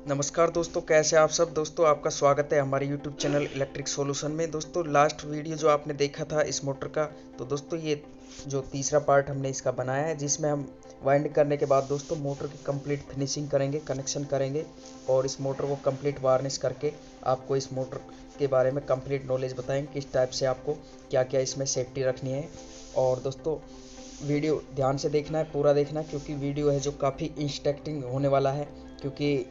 नमस्कार दोस्तों, कैसे आप सब। दोस्तों आपका स्वागत है हमारे YouTube चैनल इलेक्ट्रिक सॉल्यूशन में। दोस्तों लास्ट वीडियो जो आपने देखा था इस मोटर का, तो दोस्तों ये जो तीसरा पार्ट हमने इसका बनाया है, जिसमें हम वाइंडिंग करने के बाद दोस्तों मोटर की कंप्लीट फिनिशिंग करेंगे, कनेक्शन करेंगे और इस मोटर को कंप्लीट वार्निश करके आपको इस मोटर के बारे में कंप्लीट नॉलेज बताएंगे, किस टाइप से आपको क्या क्या इसमें सेफ्टी रखनी है। और दोस्तों वीडियो ध्यान से देखना है, पूरा देखना है, क्योंकि वीडियो है जो काफ़ी इंस्ट्रक्टिंग होने वाला है, क्योंकि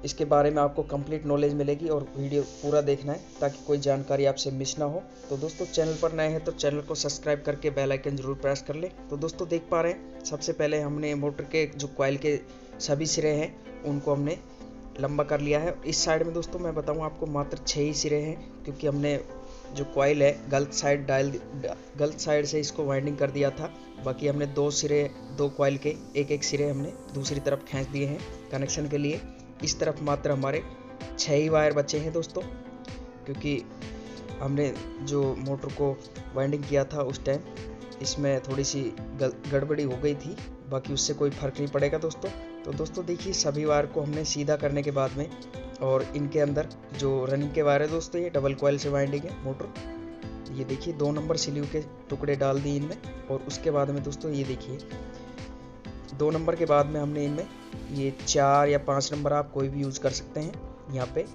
इसके बारे में आपको कंप्लीट नॉलेज मिलेगी और वीडियो पूरा देखना है ताकि कोई जानकारी आपसे मिस ना हो। तो दोस्तों चैनल पर नए हैं तो चैनल को सब्सक्राइब करके बेल आइकन जरूर प्रेस कर ले। तो दोस्तों देख पा रहे हैं, सबसे पहले हमने मोटर के जो कॉइल के सभी सिरे हैं उनको हमने लंबा कर लिया है। इस साइड में दोस्तों मैं बताऊँ आपको मात्र 6 ही सिरे हैं, क्योंकि हमने जो कॉइल है गलत साइड से इसको वाइंडिंग कर दिया था। बाकी हमने दो कॉइल के एक सिरे हमने दूसरी तरफ खींच दिए हैं कनेक्शन के लिए। इस तरफ मात्र हमारे 6 ही वायर बचे हैं दोस्तों, क्योंकि हमने जो मोटर को वाइंडिंग किया था उस टाइम इसमें थोड़ी सी गड़बड़ी हो गई थी, बाकी उससे कोई फ़र्क नहीं पड़ेगा दोस्तों। तो दोस्तों देखिए, सभी वायर को हमने सीधा करने के बाद में और इनके अंदर जो रनिंग के वायर है दोस्तों, ये डबल कॉइल से वाइंडिंग है मोटर। ये देखिए 2 नंबर स्लीव के टुकड़े डाल दिए इनमें, और उसके बाद में दोस्तों ये देखिए 2 नंबर के बाद में हमने इनमें ये 4 या 5 नंबर आप कोई भी यूज़ कर सकते हैं। यहाँ पे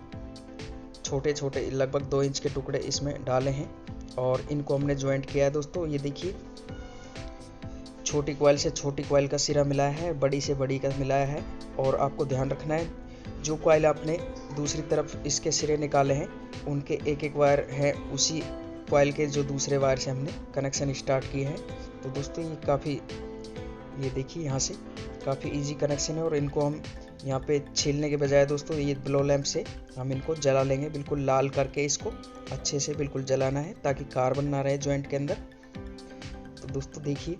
छोटे छोटे लगभग 2 इंच के टुकड़े इसमें डाले हैं और इनको हमने ज्वाइंट किया है दोस्तों। ये देखिए छोटी कॉइल से छोटी कॉइल का सिरा मिलाया है, बड़ी से बड़ी का मिलाया है। और आपको ध्यान रखना है, जो कॉइल आपने दूसरी तरफ इसके सिरे निकाले हैं उनके एक वायर है उसी कॉइल के जो दूसरे वायर से हमने कनेक्शन स्टार्ट किए हैं। तो दोस्तों ये देखिए यहाँ से काफ़ी इजी कनेक्शन है। और इनको हम यहाँ पे छीलने के बजाय दोस्तों ये ब्लो लैंप से हम इनको जला लेंगे, बिल्कुल लाल करके इसको अच्छे से बिल्कुल जलाना है ताकि कार्बन ना रहे जॉइंट के अंदर। तो दोस्तों देखिए,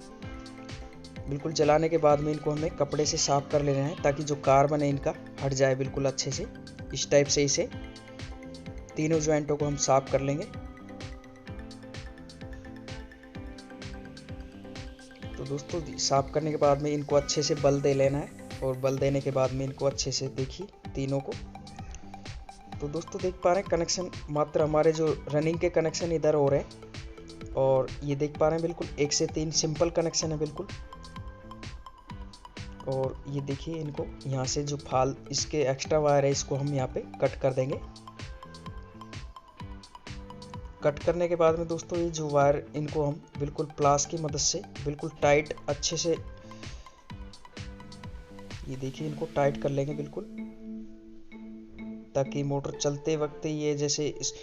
बिल्कुल जलाने के बाद में इनको हमें कपड़े से साफ कर लेना है ताकि जो कार्बन है इनका हट जाए बिल्कुल अच्छे से। इस टाइप से इसे तीनों जॉइंटों को हम साफ कर लेंगे। तो दोस्तों साफ करने के बाद में इनको अच्छे से बल दे लेना है, और बल देने के बाद में इनको अच्छे से देखिए तीनों को। तो दोस्तों देख पा रहे हैं कनेक्शन मात्र हमारे जो रनिंग के कनेक्शन इधर हो रहे हैं, और ये देख पा रहे हैं बिल्कुल 1 से 3 सिंपल कनेक्शन है बिल्कुल। और ये देखिए इनको यहाँ से जो इसके एक्स्ट्रा वायर है इसको हम यहाँ पे कट कर देंगे। कट करने के बाद में दोस्तों ये जो वायर इनको हम बिल्कुल प्लास की मदद से बिल्कुल टाइट अच्छे से, ये देखिए इनको टाइट कर लेंगे बिल्कुल, ताकि मोटर चलते वक्त ये जैसे इस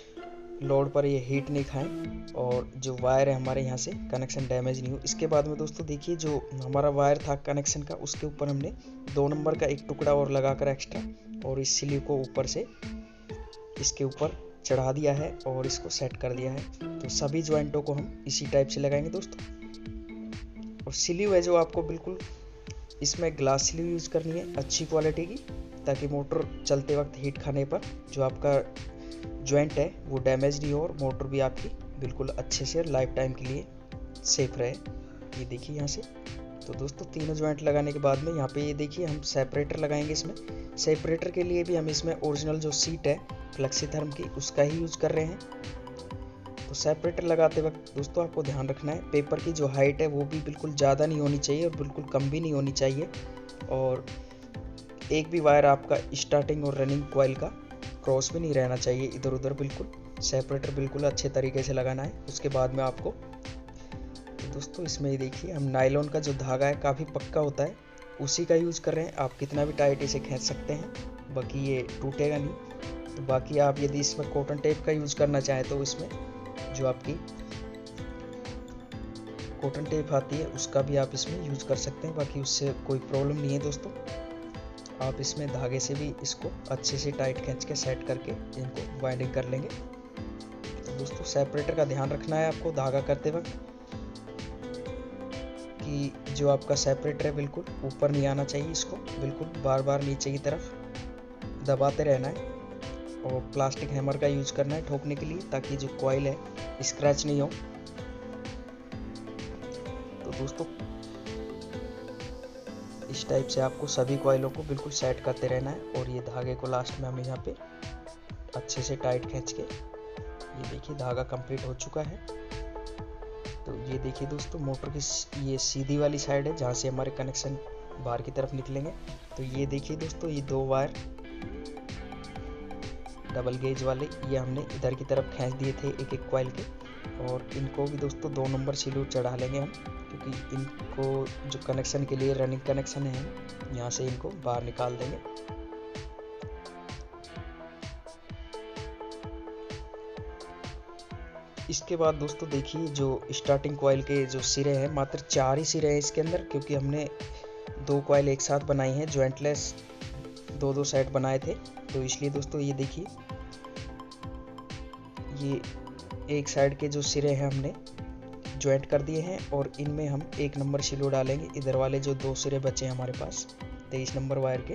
लोड पर ये हीट नहीं खाएं और जो वायर है हमारे यहाँ से कनेक्शन डैमेज नहीं हो। इसके बाद में दोस्तों देखिए जो हमारा वायर था कनेक्शन का, उसके ऊपर हमने 2 नंबर का एक टुकड़ा और लगाकर एक्स्ट्रा, और इस स्लीव को ऊपर से इसके ऊपर चढ़ा दिया है और इसको सेट कर दिया है। तो सभी ज्वाइंटों को हम इसी टाइप से लगाएंगे दोस्तों। और स्लीव है जो आपको बिल्कुल इसमें ग्लास स्लीव यूज़ करनी है अच्छी क्वालिटी की, ताकि मोटर चलते वक्त हीट खाने पर जो आपका ज्वाइंट है वो डैमेज नहीं हो और मोटर भी आपकी बिल्कुल अच्छे से लाइफ टाइम के लिए सेफ रहे। ये देखिए यहाँ से। तो दोस्तों तीनों ज्वाइंट लगाने के बाद में यहाँ पे ये देखिए हम सेपरेटर लगाएंगे। इसमें सेपरेटर के लिए भी हम इसमें ओरिजिनल जो सीट है फ्लेक्सीथर्म की उसका ही यूज़ कर रहे हैं। तो सेपरेटर लगाते वक्त दोस्तों आपको ध्यान रखना है, पेपर की जो हाइट है वो भी बिल्कुल ज़्यादा नहीं होनी चाहिए और बिल्कुल कम भी नहीं होनी चाहिए, और एक भी वायर आपका स्टार्टिंग और रनिंग कॉइल का क्रॉस भी नहीं रहना चाहिए इधर उधर। बिल्कुल सेपरेटर बिल्कुल अच्छे तरीके से लगाना है। उसके बाद में आपको तो दोस्तों इसमें ये देखिए हम नायलॉन का जो धागा है काफ़ी पक्का होता है उसी का यूज़ कर रहे हैं। आप कितना भी टाइट इसे खींच सकते हैं, बाकी ये टूटेगा नहीं। तो बाकी आप यदि इसमें कॉटन टेप का यूज़ करना चाहें तो इसमें जो आपकी कॉटन टेप आती है उसका भी आप इसमें यूज़ कर सकते हैं, बाकी उससे कोई प्रॉब्लम नहीं है दोस्तों। आप इसमें धागे से भी इसको अच्छे से टाइट खींच के सेट करके इनको वाइंडिंग कर लेंगे। तो दोस्तों सेपरेटर का ध्यान रखना है आपको धागा करते वक्त कि जो आपका सेपरेटर है बिल्कुल ऊपर नहीं आना चाहिए, इसको बिल्कुल बार बार नीचे की तरफ दबाते रहना है, और प्लास्टिक हैमर का यूज करना है ठोकने के लिए ताकि जो कॉइल है स्क्रैच नहीं हो। तो दोस्तों इस टाइप से आपको सभी कॉइलों को बिल्कुल सेट करते रहना है। और ये धागे को लास्ट में हम यहाँ पे अच्छे से टाइट खींच के, ये देखिए धागा कंप्लीट हो चुका है। तो ये देखिए दोस्तों, मोटर की ये सीधी वाली साइड है जहाँ से हमारे कनेक्शन बाहर की तरफ निकलेंगे। तो ये देखिए दोस्तों, ये 2 वायर डबल गेज वाले ये हमने इधर की तरफ खींच दिए थे एक एक कॉइल के। और इनको भी दोस्तों 2 नंबर सिल्यूट चढ़ा लेंगे हम, क्योंकि इनको जो कनेक्शन के लिए रनिंग कनेक्शन है, यहाँ से इनको बाहर निकाल देंगे। इसके बाद दोस्तों देखिए, जो स्टार्टिंग कॉइल के जो सिरे हैं, मात्र 4 ही सिरे हैं इसके अंदर, क्योंकि हमने 2 कॉइल एक साथ बनाई हैं, ज्वाइंटलेस 2-2 सेट बनाए थे। तो इसलिए दोस्तों ये देखिए, ये एक साइड के जो सिरे हैं हमने ज्वाइंट कर दिए हैं, और इनमें हम 1 नंबर सिलो डालेंगे। इधर वाले जो 2 सिरे बचे हैं हमारे पास 23 नंबर वायर के,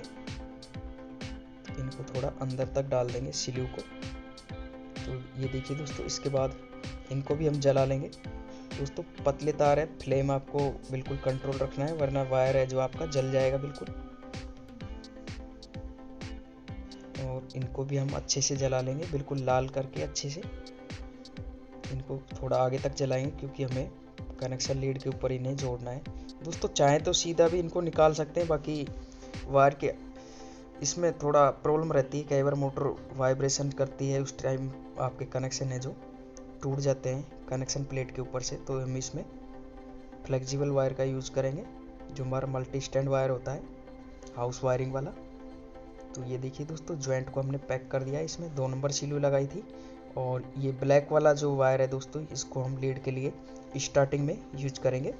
इनको थोड़ा अंदर तक डाल देंगे सिल्यू को। तो ये देखिए दोस्तों, इसके बाद इनको भी हम जला लेंगे। दोस्तों पतले तार है, फ्लेम आपको बिल्कुल कंट्रोल रखना है, वरना वायर है जो आपका जल जाएगा बिल्कुल। और इनको भी हम अच्छे से जला लेंगे, बिल्कुल लाल करके अच्छे से। इनको थोड़ा आगे तक जलाएंगे, क्योंकि हमें कनेक्शन लीड के ऊपर इन्हें जोड़ना है। दोस्तों चाहे तो सीधा भी इनको निकाल सकते हैं, बाकी वायर के इसमें थोड़ा प्रॉब्लम रहती है, कई बार मोटर वाइब्रेशन करती है, उस टाइम आपके कनेक्शन है जो टूट जाते हैं कनेक्शन प्लेट के ऊपर से। तो हम इसमें फ्लेक्सिबल वायर का यूज़ करेंगे, जो हमारा मल्टी स्टैंड वायर होता है, हाउस वायरिंग वाला। तो ये देखिए दोस्तों, ज्वाइंट को हमने पैक कर दिया, इसमें 2 नंबर सिल्यू लगाई थी। और ये ब्लैक वाला जो वायर है दोस्तों, इसको हम लीड के लिए स्टार्टिंग में यूज करेंगे।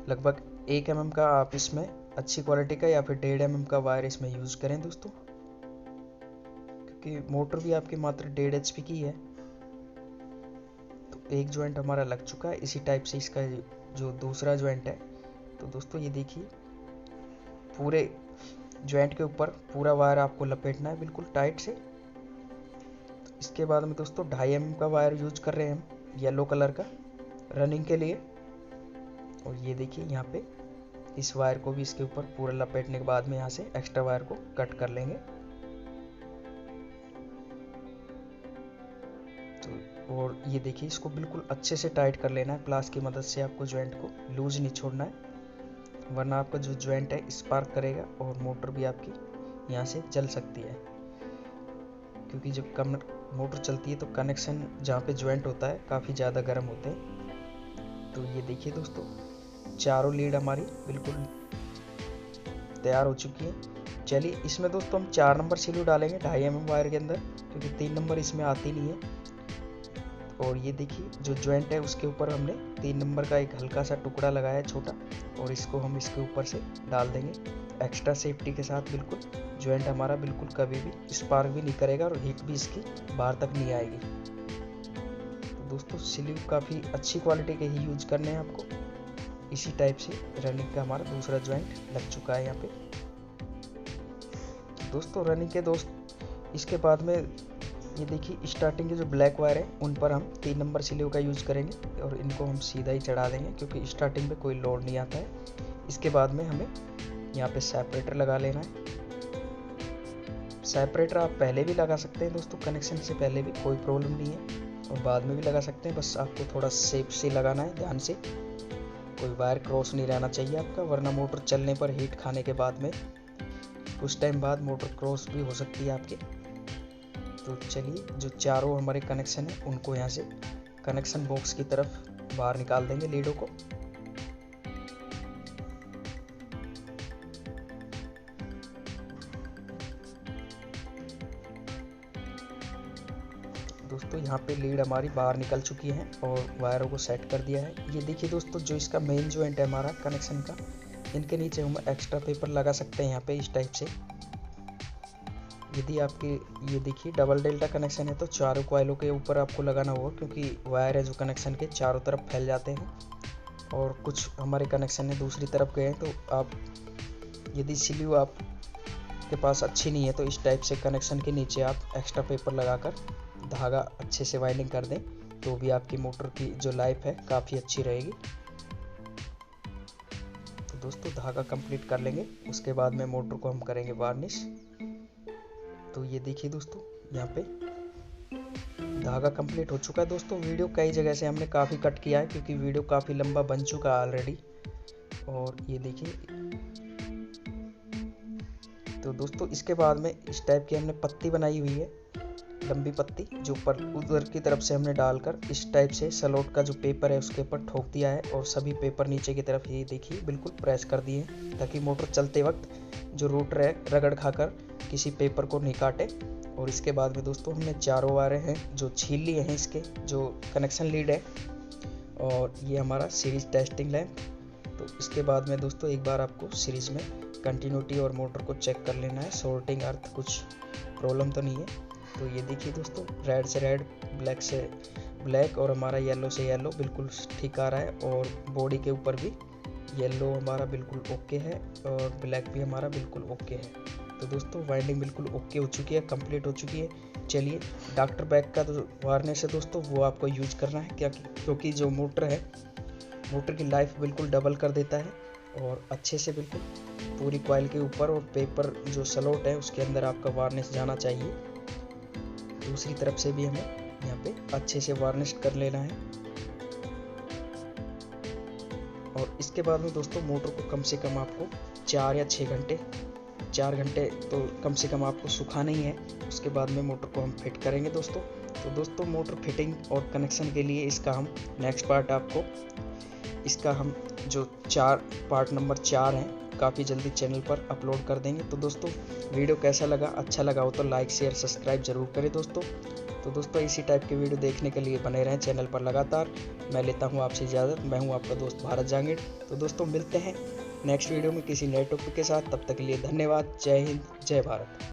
लगभग 1 mm का आप इसमें अच्छी क्वालिटी का, या फिर 1.5 mm का वायर इसमें यूज करें दोस्तों, क्योंकि मोटर भी आपकी मात्र 1.5 HP की है। तो एक ज्वाइंट हमारा लग चुका है। इसी टाइप से इसका जो दूसरा ज्वाइंट है, तो दोस्तों ये देखिए, पूरे ज्वाइंट के ऊपर पूरा वायर आपको लपेटना है बिल्कुल टाइट से। तो इसके बाद में दोस्तों 2.5 mm का वायर यूज कर रहे हैं हम, येलो कलर का, रनिंग के लिए। और ये देखिए यहाँ पे इस वायर को भी इसके ऊपर पूरा लपेटने के बाद में यहाँ से एक्स्ट्रा वायर को कट कर लेंगे। तो और ये देखिए, इसको बिल्कुल अच्छे से टाइट कर लेना है प्लास की मदद से। आपको ज्वाइंट को लूज नहीं छोड़ना है, वरना आपका जो ज्वाइंट है स्पार्क करेगा और मोटर भी आपकी यहाँ से जल सकती है। क्योंकि जब मोटर चलती है तो कनेक्शन जहाँ पे ज्वाइंट होता है काफ़ी ज़्यादा गर्म होते हैं। तो ये देखिए दोस्तों, चारों लीड हमारी बिल्कुल तैयार हो चुकी है। चलिए इसमें दोस्तों हम 4 नंबर सिल्यू डालेंगे 2.5 mm वायर के अंदर, क्योंकि 3 नंबर इसमें आती नहीं है। और ये देखिए, जो ज्वाइंट है उसके ऊपर हमने 3 नंबर का एक हल्का सा टुकड़ा लगाया है छोटा, और इसको हम इसके ऊपर से डाल देंगे एक्स्ट्रा सेफ्टी के साथ। बिल्कुल ज्वाइंट हमारा बिल्कुल कभी भी स्पार्क भी नहीं करेगा, और हीट भी इसकी बाहर तक नहीं आएगी। तो दोस्तों सिल्यू काफ़ी अच्छी क्वालिटी के ही यूज करने हैं आपको। इसी टाइप से रनिंग का हमारा दूसरा ज्वाइंट लग चुका है यहाँ पे दोस्तों। रनिंग के इसके बाद में ये देखिए, स्टार्टिंग के जो ब्लैक वायर है उन पर हम 3 नंबर सिल्यू का यूज करेंगे, और इनको हम सीधा ही चढ़ा देंगे, क्योंकि स्टार्टिंग में कोई लोड नहीं आता है। इसके बाद में हमें यहाँ पे सेपरेटर लगा लेना है। सेपरेटर आप पहले भी लगा सकते हैं दोस्तों, कनेक्शन से पहले भी कोई प्रॉब्लम नहीं है, और बाद में भी लगा सकते हैं। बस आपको थोड़ा सेफ से लगाना है, ध्यान से। कोई वायर क्रॉस नहीं रहना चाहिए आपका, वरना मोटर चलने पर हीट खाने के बाद में कुछ टाइम बाद मोटर क्रॉस भी हो सकती है आपके। तो चलिए, जो चारों हमारे कनेक्शन है उनको यहाँ से कनेक्शन बॉक्स की तरफ बाहर निकाल देंगे लीडों को। दोस्तों यहाँ पे लीड हमारी बाहर निकल चुकी है, और वायरों को सेट कर दिया है। ये देखिए दोस्तों, जो इसका मेन ज्वाइंट है हमारा कनेक्शन का, इनके नीचे हम एक्स्ट्रा पेपर लगा सकते हैं यहाँ पे इस टाइप से। यदि आपके ये देखिए डबल डेल्टा कनेक्शन है तो चारों कॉइलों के ऊपर आपको लगाना होगा, क्योंकि वायर है जो कनेक्शन के चारों तरफ फैल जाते हैं। और कुछ हमारे कनेक्शन है दूसरी तरफ गए हैं, तो आप यदि सिल्यू आप के पास अच्छी नहीं है तो इस टाइप से कनेक्शन के नीचे आप एक्स्ट्रा पेपर लगाकर धागा अच्छे से वाइंडिंग कर दें, तो भी आपकी मोटर की जो लाइफ है काफ़ी अच्छी रहेगी। दोस्तों धागा कंप्लीट कर लेंगे, उसके बाद में मोटर को हम करेंगे वार्निश। तो ये देखिए दोस्तों, यहाँ पे धागा कंप्लीट हो चुका है दोस्तों। वीडियो कई जगह से हमने काफ़ी कट किया है क्योंकि वीडियो काफ़ी लंबा बन चुका है ऑलरेडी। और ये देखिए, तो दोस्तों इसके बाद में इस टाइप की हमने पत्ती बनाई हुई है, लंबी पत्ती, जो पर उधर की तरफ से हमने डालकर इस टाइप से सलोट का जो पेपर है उसके ऊपर ठोक दिया है और सभी पेपर नीचे की तरफ ये देखिए बिल्कुल प्रेस कर दिए हैं, ताकि मोटर चलते वक्त जो रोटर है रगड़ खाकर किसी पेपर को नहीं काटे। और इसके बाद में दोस्तों हमने चारों वायरें हैं जो छील लिए हैं, इसके जो कनेक्शन लीड है, और ये हमारा सीरीज टेस्टिंग लैंप। तो इसके बाद में दोस्तों एक बार आपको सीरीज में कंटिन्यूटी और मोटर को चेक कर लेना है, शॉर्टिंग अर्थ कुछ प्रॉब्लम तो नहीं है। तो ये देखिए दोस्तों, रेड से रेड, ब्लैक से ब्लैक और हमारा येलो से येलो बिल्कुल ठीक आ रहा है, और बॉडी के ऊपर भी येलो हमारा बिल्कुल ओके है और ब्लैक भी हमारा बिल्कुल ओके है। तो दोस्तों वाइंडिंग बिल्कुल ओके हो चुकी है, कंप्लीट हो चुकी है। चलिए, डॉक्टर बैग का जो वार्निश है दोस्तों वो आपको यूज करना है, क्या क्योंकि जो मोटर है, मोटर की लाइफ बिल्कुल डबल कर देता है और अच्छे से बिल्कुल पूरी कॉइल के ऊपर और पेपर जो सलोट है उसके अंदर आपका वार्निश जाना चाहिए। दूसरी तरफ से भी हमें यहाँ पे अच्छे से वार्निश कर लेना है। और इसके बाद में दोस्तों मोटर को कम से कम आपको 4 या 6 घंटे, 4 घंटे तो कम से कम आपको सुखाना ही है। उसके बाद में मोटर को हम फिट करेंगे दोस्तों। तो दोस्तों मोटर फिटिंग और कनेक्शन के लिए इसका हम नेक्स्ट पार्ट आपको, इसका हम जो पार्ट नंबर 4 है काफ़ी जल्दी चैनल पर अपलोड कर देंगे। तो दोस्तों वीडियो कैसा लगा, अच्छा लगा हो तो लाइक शेयर सब्सक्राइब जरूर करें दोस्तों। तो दोस्तों इसी टाइप के वीडियो देखने के लिए बने रहें चैनल पर लगातार। मैं लेता हूं आपसे इजाज़त, मैं हूं आपका दोस्त भारत जांगीड़। तो दोस्तों मिलते हैं नेक्स्ट वीडियो में किसी नए टॉपिक के साथ, तब तक के लिए धन्यवाद। जय हिंद, जय भारत।